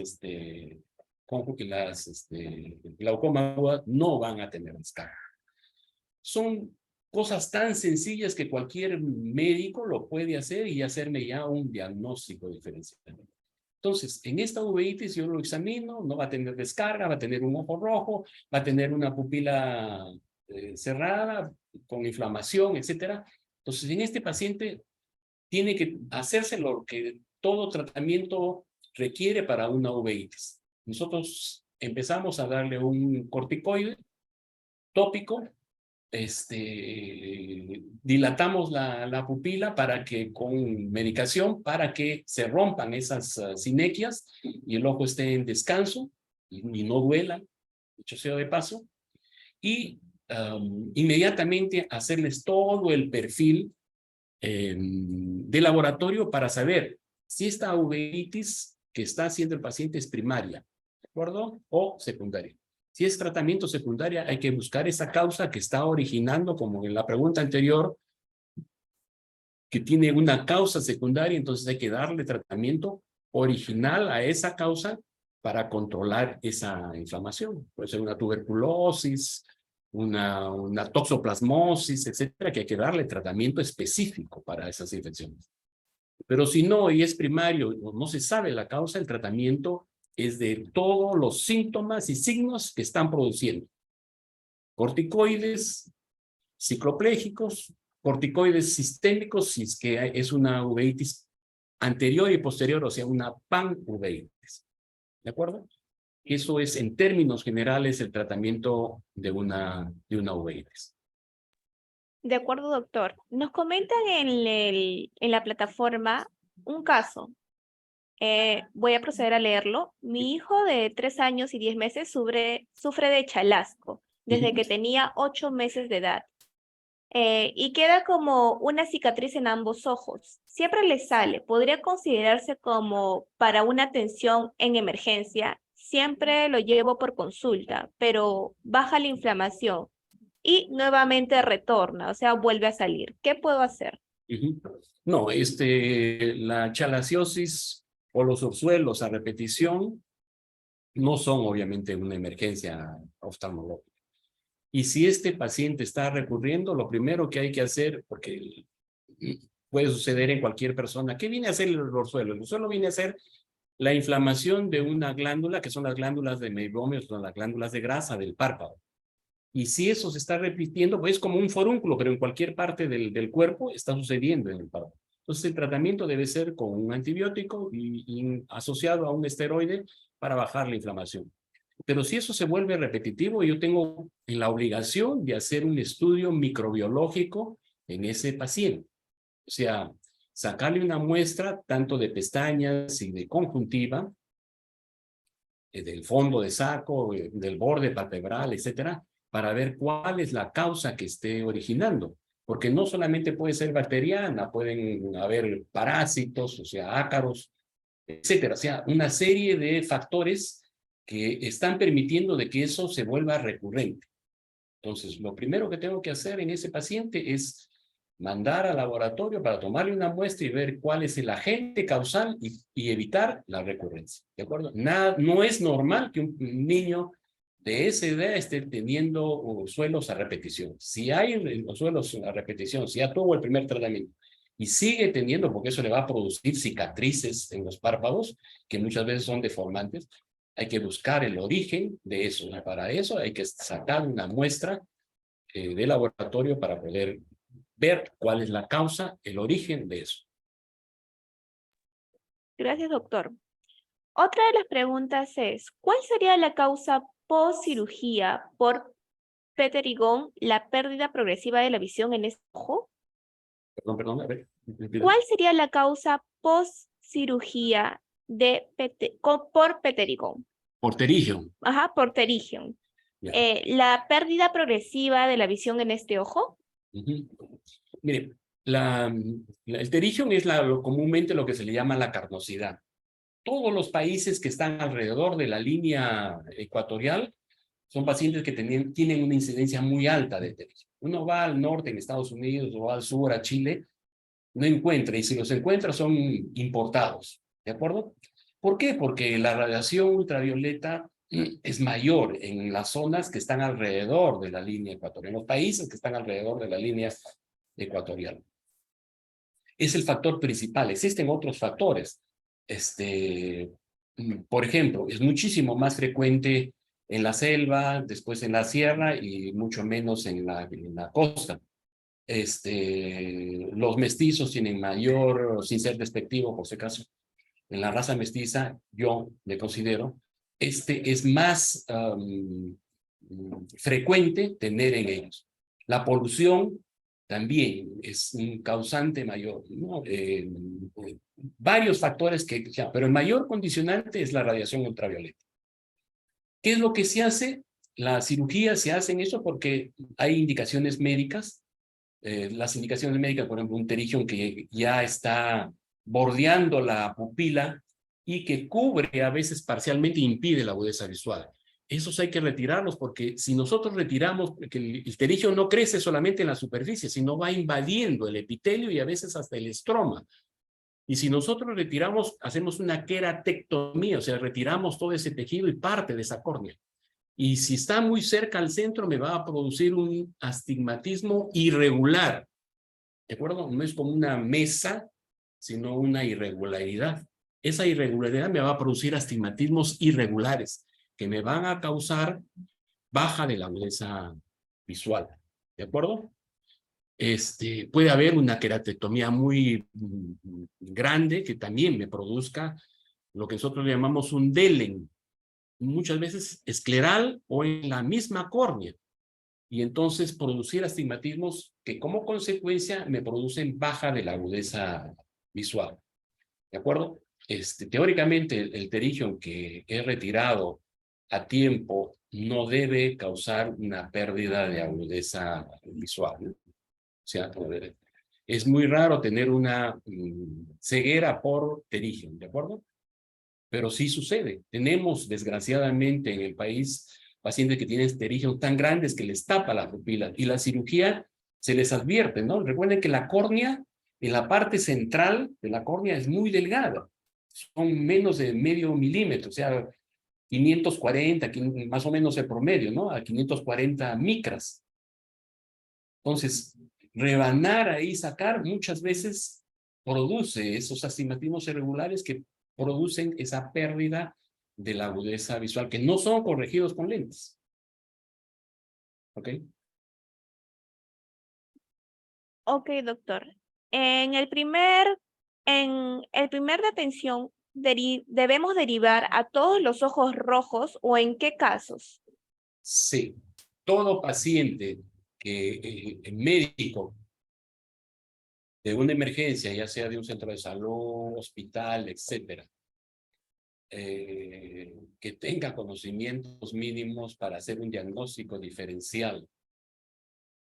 glaucoma aguda no van a tener descarga. Son cosas tan sencillas que cualquier médico lo puede hacer y hacerme ya un diagnóstico diferencial. Entonces, en esta uveitis yo lo examino, no va a tener descarga, va a tener un ojo rojo, va a tener una pupila cerrada, con inflamación, etc. Entonces, en este paciente tiene que hacerse lo que todo tratamiento requiere para una uveitis. Nosotros empezamos a darle un corticoide tópico, dilatamos la pupila para que con medicación para que se rompan esas sinequias y el ojo esté en descanso y no duela, dicho sea de paso, y inmediatamente hacerles todo el perfil de laboratorio para saber si esta uveitis que está haciendo el paciente es primaria, ¿de acuerdo? O secundaria. Si es tratamiento secundaria, hay que buscar esa causa que está originando, como en la pregunta anterior, que tiene una causa secundaria, entonces hay que darle tratamiento original a esa causa para controlar esa inflamación. Puede ser una tuberculosis, una toxoplasmosis, etcétera, que hay que darle tratamiento específico para esas infecciones. Pero si no, y es primario, o no se sabe la causa, el tratamiento es de todos los síntomas y signos que están produciendo. Corticoides, cicloplégicos, corticoides sistémicos, si es que es una uveitis anterior y posterior, o sea, una panuveitis. ¿De acuerdo? Eso es, en términos generales, el tratamiento de una uveitis. De acuerdo, doctor. Nos comentan en la plataforma un caso. Voy a proceder a leerlo. Mi hijo de 3 años y 10 meses sufre de chalasco desde que tenía 8 meses de edad. Y queda como una cicatriz en ambos ojos. Siempre le sale. ¿Podría considerarse como para una atención en emergencia? Siempre lo llevo por consulta, pero baja la inflamación y nuevamente retorna, o sea, vuelve a salir. ¿Qué puedo hacer? No, la chalasiosis o los orzuelos a repetición no son obviamente una emergencia oftalmológica. Y si este paciente está recurriendo, lo primero que hay que hacer, porque puede suceder en cualquier persona, ¿qué viene a hacer el orzuelo? El orzuelo viene a ser la inflamación de una glándula, que son las glándulas de meibomios, son las glándulas de grasa del párpado. Y si eso se está repitiendo, pues es como un forúnculo, pero en cualquier parte del cuerpo está sucediendo en el párpado. Entonces el tratamiento debe ser con un antibiótico y asociado a un esteroide para bajar la inflamación. Pero si eso se vuelve repetitivo, yo tengo la obligación de hacer un estudio microbiológico en ese paciente. O sea, sacarle una muestra tanto de pestañas y de conjuntiva, del fondo de saco, del borde palpebral, etcétera, para ver cuál es la causa que esté originando. Porque no solamente puede ser bacteriana, pueden haber parásitos, o sea, ácaros, etcétera. O sea, una serie de factores que están permitiendo de que eso se vuelva recurrente. Entonces, lo primero que tengo que hacer en ese paciente es mandar al laboratorio para tomarle una muestra y ver cuál es el agente causal y evitar la recurrencia. ¿De acuerdo? No es normal que un niño de esa edad esté teniendo suelos a repetición. Si hay suelos a repetición, si ya tuvo el primer tratamiento y sigue teniendo, porque eso le va a producir cicatrices en los párpados, que muchas veces son deformantes, hay que buscar el origen de eso. Y para eso hay que sacar una muestra de laboratorio para poder ver cuál es la causa, el origen de eso. Gracias, doctor. Otra de las preguntas es, ¿cuál sería la causa post-cirugía por pterigón, la pérdida progresiva de la visión en este ojo? Perdón, a ver. ¿Cuál sería la causa post-cirugía por pterigón? Por pterígio. Ajá, por pterígio. Ya. La pérdida progresiva de la visión en este ojo. Mire, el pterígio es comúnmente lo que se le llama la carnosidad. Todos los países que están alrededor de la línea ecuatorial son pacientes que tienen una incidencia muy alta de pterígio. Uno va al norte en Estados Unidos o al sur a Chile, no encuentra, y si los encuentra son importados, ¿de acuerdo? ¿Por qué? Porque la radiación ultravioleta es mayor en las zonas que están alrededor de la línea ecuatorial, en los países que están alrededor de la línea ecuatorial. Es el factor principal. Existen otros factores. Por ejemplo, es muchísimo más frecuente en la selva, después en la sierra y mucho menos en la costa. Los mestizos tienen mayor, sin ser despectivo por si acaso, en la raza mestiza, yo me considero, es más frecuente tener en ellos. La polución también es un causante mayor, ¿no? Varios factores pero el mayor condicionante es la radiación ultravioleta. ¿Qué es lo que se hace? La cirugía se hace en eso porque hay indicaciones médicas. Las indicaciones médicas, por ejemplo, un pterígio que ya está bordeando la pupila y que cubre a veces parcialmente, impide la agudeza visual. esos hay que retirarlos porque si nosotros retiramos, que el pterigio no crece solamente en la superficie, sino va invadiendo el epitelio y a veces hasta el estroma. Y si nosotros retiramos, hacemos una queratectomía, o sea, retiramos todo ese tejido y parte de esa córnea. Y si está muy cerca al centro, me va a producir un astigmatismo irregular. ¿De acuerdo? No es como una mesa, sino una irregularidad. Esa irregularidad me va a producir astigmatismos irregulares que me van a causar baja de la agudeza visual. ¿De acuerdo? Puede haber una queratectomía muy grande que también me produzca lo que nosotros llamamos un DELEN, muchas veces escleral o en la misma córnea. Y entonces producir astigmatismos que como consecuencia me producen baja de la agudeza visual. ¿De acuerdo? Teóricamente el pterigio que es retirado a tiempo no debe causar una pérdida de agudeza visual, ¿no? O sea, es muy raro tener una ceguera por pterigio, ¿de acuerdo? Pero sí sucede. Tenemos, desgraciadamente, en el país pacientes que tienen pterigios tan grandes que les tapa la pupila y la cirugía se les advierte, ¿no? Recuerden que la córnea, en la parte central de la córnea es muy delgada. Son menos de medio milímetro, o sea, 540, más o menos el promedio, ¿no? A 540 micras. Entonces, rebanar ahí, sacar, muchas veces produce esos astigmatismos irregulares que producen esa pérdida de la agudeza visual, que no son corregidos con lentes. ¿Ok? Ok, doctor. En el primer de atención, ¿debemos derivar a todos los ojos rojos o en qué casos? Sí. Todo paciente que el médico de una emergencia, ya sea de un centro de salud, hospital, etcétera, que tenga conocimientos mínimos para hacer un diagnóstico diferencial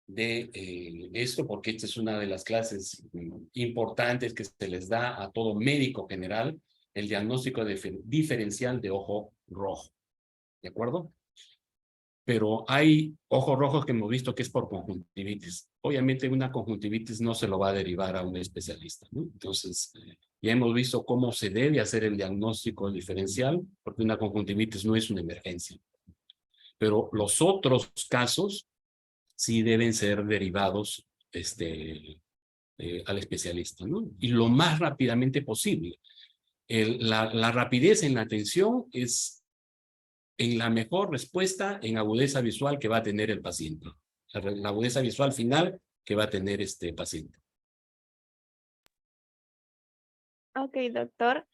de esto, porque esta es una de las clases importantes que se les da a todo médico general, el diagnóstico diferencial de ojo rojo. ¿De acuerdo? Pero hay ojos rojos que hemos visto que es por conjuntivitis. Obviamente una conjuntivitis no se lo va a derivar a un especialista, ¿no? Entonces, ya hemos visto cómo se debe hacer el diagnóstico diferencial, porque una conjuntivitis no es una emergencia. Pero los otros casos sí deben ser derivados al especialista, ¿no? Y lo más rápidamente posible. La rapidez en la atención es en la mejor respuesta en agudeza visual que va a tener el paciente. La agudeza visual final que va a tener este paciente. Ok, doctor.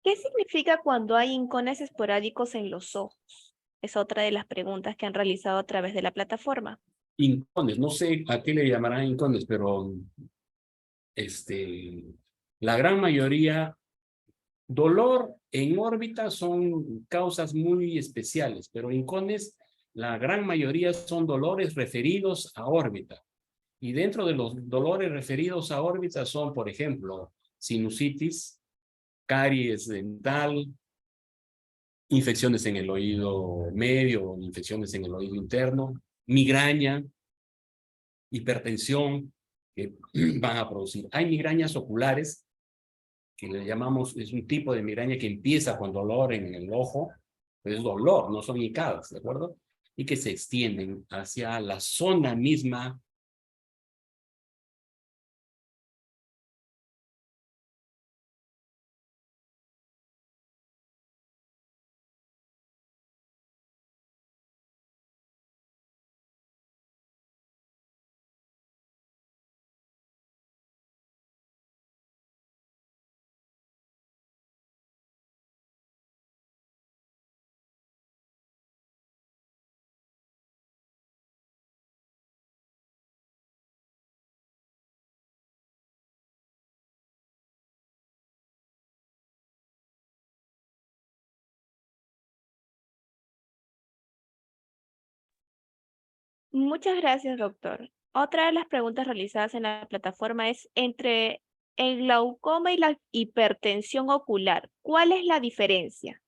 ¿Qué significa cuando hay hincones esporádicos en los ojos? Es otra de las preguntas que han realizado a través de la plataforma. Hincones, no sé a qué le llamarán hincones, pero la gran mayoría, dolor en órbita son causas muy especiales, pero hincones, la gran mayoría son dolores referidos a órbita. Y dentro de los dolores referidos a órbita son, por ejemplo, sinusitis, caries dental, infecciones en el oído medio, infecciones en el oído interno, migraña, hipertensión que van a producir. Hay migrañas oculares, que le llamamos, es un tipo de migraña que empieza con dolor en el ojo, pero es dolor, no son icadas, ¿de acuerdo? Y que se extienden hacia la zona misma. Muchas gracias, doctor. Otra de las preguntas realizadas en la plataforma es entre el glaucoma y la hipertensión ocular, ¿cuál es la diferencia?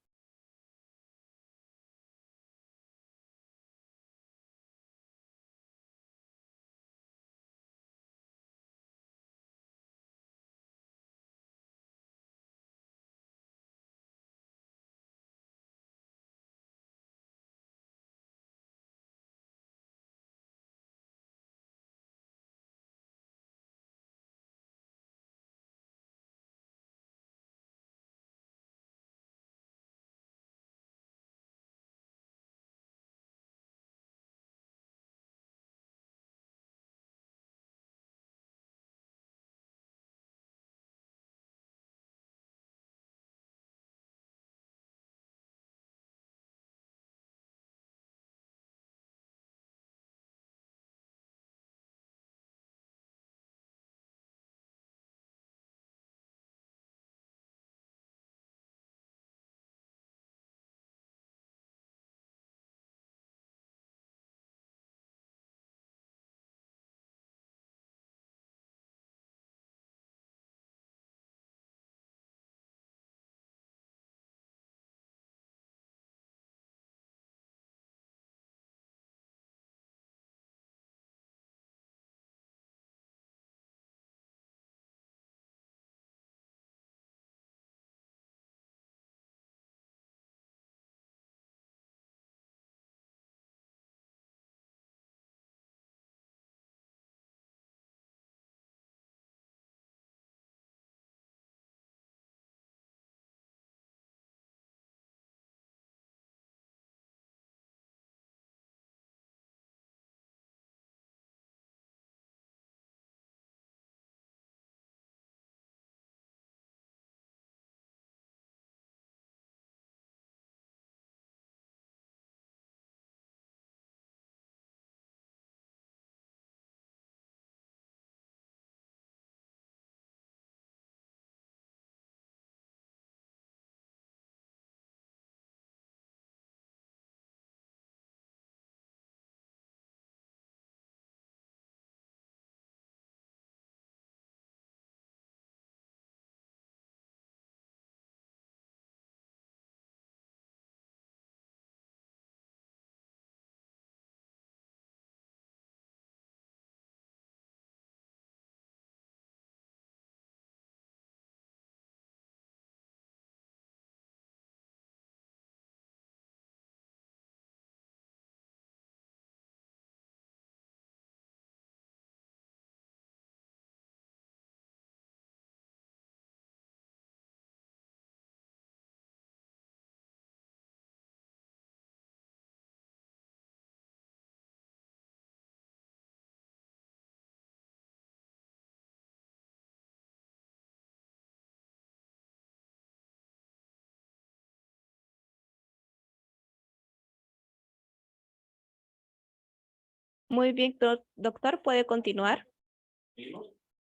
Muy bien, doctor, ¿puede continuar?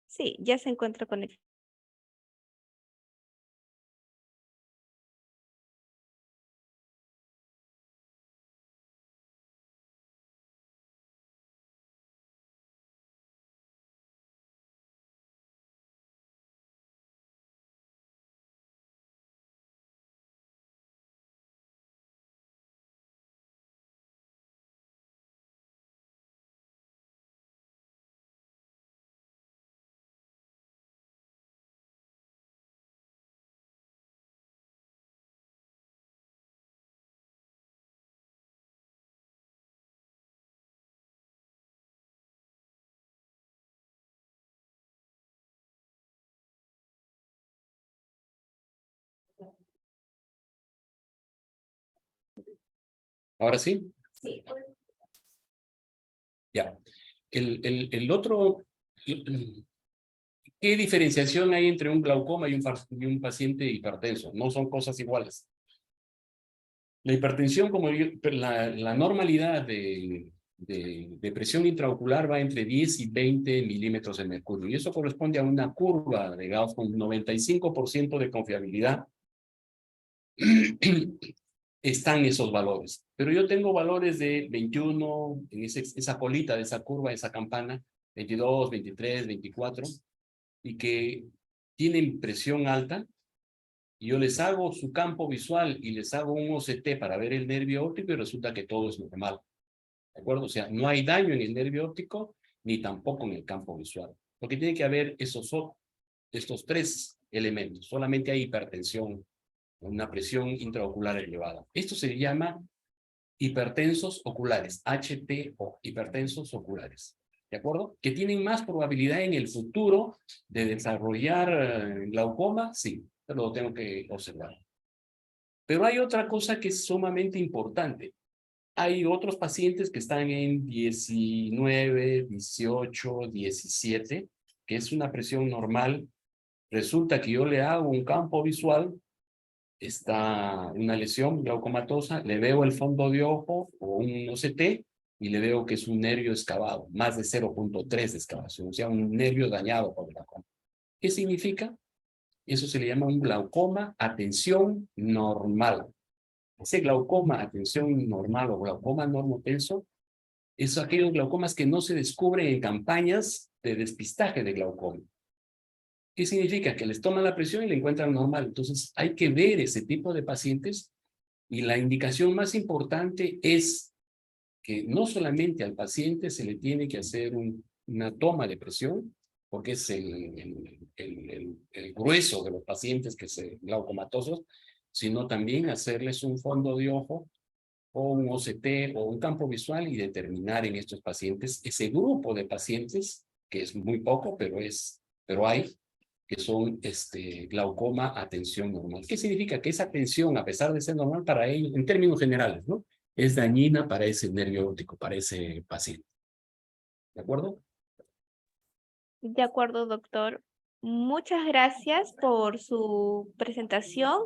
Sí, ya se encuentra conectado. ¿Ahora sí? Sí. Ya. El otro, ¿qué diferenciación hay entre un glaucoma y un paciente hipertenso? No son cosas iguales. La hipertensión, la normalidad de presión intraocular va entre 10 y 20 milímetros de mercurio. Y eso corresponde a una curva de Gauss con 95% de confiabilidad. Están esos valores. Pero yo tengo valores de 21, en esa colita de esa curva, esa campana, 22, 23, 24, y que tienen presión alta, y yo les hago su campo visual y les hago un OCT para ver el nervio óptico y resulta que todo es normal. ¿De acuerdo? O sea, no hay daño en el nervio óptico ni tampoco en el campo visual. Porque tiene que haber estos tres elementos. Solamente hay hipertensión, una presión intraocular elevada. Esto se llama hipertensos oculares, HTO, hipertensos oculares. ¿De acuerdo? ¿Que tienen más probabilidad en el futuro de desarrollar glaucoma? Sí, pero lo tengo que observar. Pero hay otra cosa que es sumamente importante. Hay otros pacientes que están en 19, 18, 17, que es una presión normal. Resulta que yo le hago un campo visual, está una lesión glaucomatosa, le veo el fondo de ojo o un OCT y le veo que es un nervio excavado, más de 0.3 de excavación, o sea, un nervio dañado por glaucoma. ¿Qué significa? Eso se le llama un glaucoma a tensión normal. Ese glaucoma a tensión normal o glaucoma normotenso es aquellos glaucomas que no se descubren en campañas de despistaje de glaucoma. ¿Qué significa? Que les toman la presión y la encuentran normal. Entonces hay que ver ese tipo de pacientes y la indicación más importante es que no solamente al paciente se le tiene que hacer una toma de presión, porque es el grueso de los pacientes que se glaucomatosos, sino también hacerles un fondo de ojo o un OCT o un campo visual y determinar en estos pacientes ese grupo de pacientes, que es muy poco, pero hay, que son glaucoma a tensión normal. ¿Qué significa? Que esa tensión, a pesar de ser normal para ellos, en términos generales, ¿no? Es dañina para ese nervio óptico, para ese paciente. ¿De acuerdo? De acuerdo, doctor. Muchas gracias por su presentación.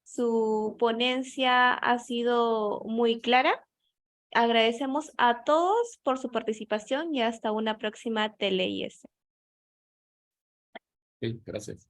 Su ponencia ha sido muy clara. Agradecemos a todos por su participación y hasta una próxima tele-IS. Sí, gracias.